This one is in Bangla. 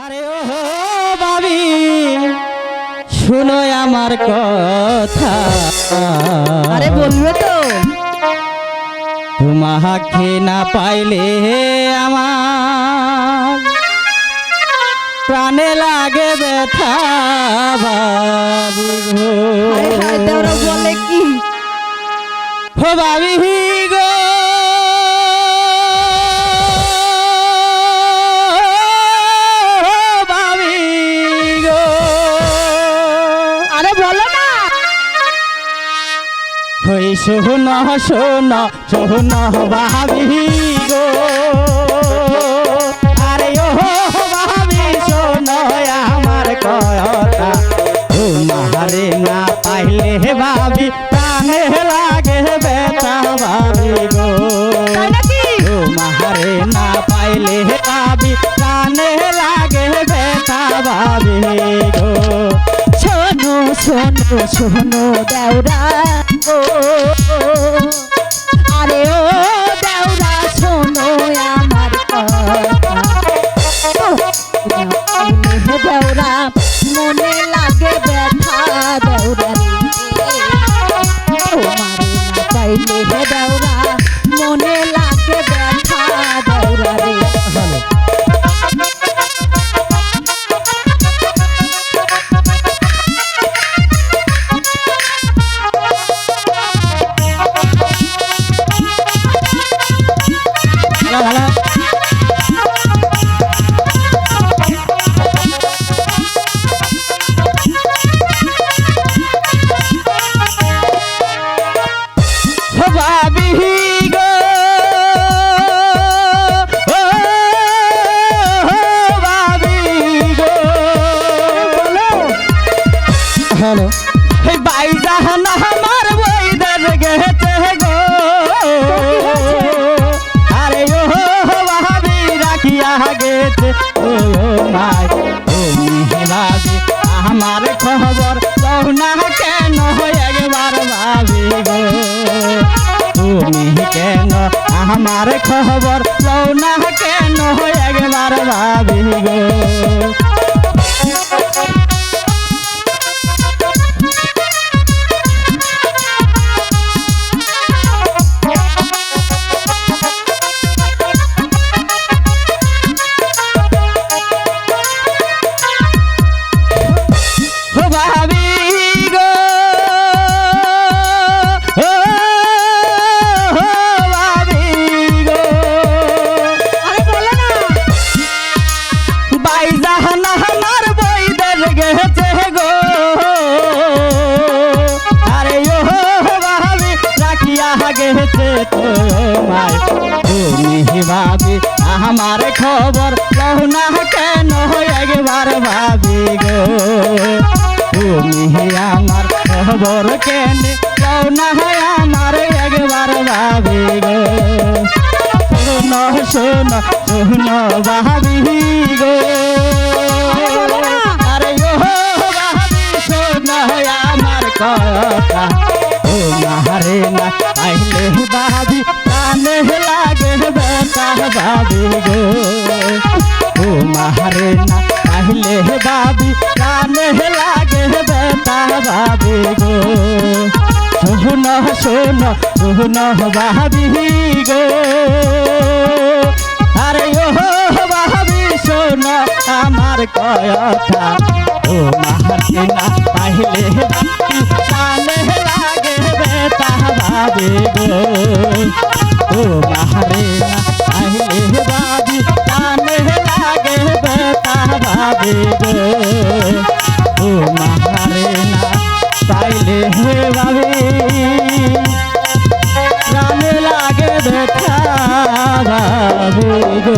আরে ও ভাবি শুনো আমার কথা। আরে বলবে তো। তোমাকে না পাইলে আমার প্রাণে লাগে ব্যথা ভাবি গো। হায় হায় দেওরা বলে কি? ও ভাবি গো শোনো শোনো শোনো ভাবি গো। আরে ও ভাবি শোনো আমার কথা। তোমারে না পাইলে ভাবি প্রাণে লাগে ব্যথা ভাবি গো। তোমারে না পাইলে ভাবি প্রাণে লাগে ব্যথা ভাবি গো। শোনো শোনো শোনো দেওরা ও, আরে ও দেওরা শোনো আমার কথা। দেওরা মনে লাগে ব্যথা দেওরা তোমারে না পাইলে দেওরা মনে লাগে ব্যথা দেওরা রে। হ্যালো এই বাইজান আমার বইদের গেছে গো। আরে ও ভাবি রাখিয়া গেছে ও মাই ও মিহিলাবি আমার খবর লও না কেন একবার ভাবি গো। তুমি কেন আমার খবর লও না কেন একবার ভাবি গো। গেছে তোমায় তুমি ভাবি আমার খবর লও না কেন একবার ভাবি গো। তুমি আমার খবর কেন লও না আমার একবার ভাবি গো। শোনো শোনো শোনো ভাবি গো। আরে ও ভাবি শোনো আমার কথা। তোমারে না পাইলে ভাবি প্রাণে লাগে ব্যথা ভাবি গো। তোমারে না পাইলে ভাবি প্রাণে লাগে ব্যথা ভাবি গো। শোনো শোনো শোনো ভাবি গো। আরে ও ভাবি শোনো আমার কথা। তোমারে না পাইলে ভাবি প্রাণে লাগে ব্যথা ভাবি গো। তোমারে না পাইলে ভাবি প্রাণে লাগে ব্যথা ভাবি গো। তোমারে না পাইলে ভাবি প্রাণে লাগে ব্যথা ভাবি গো।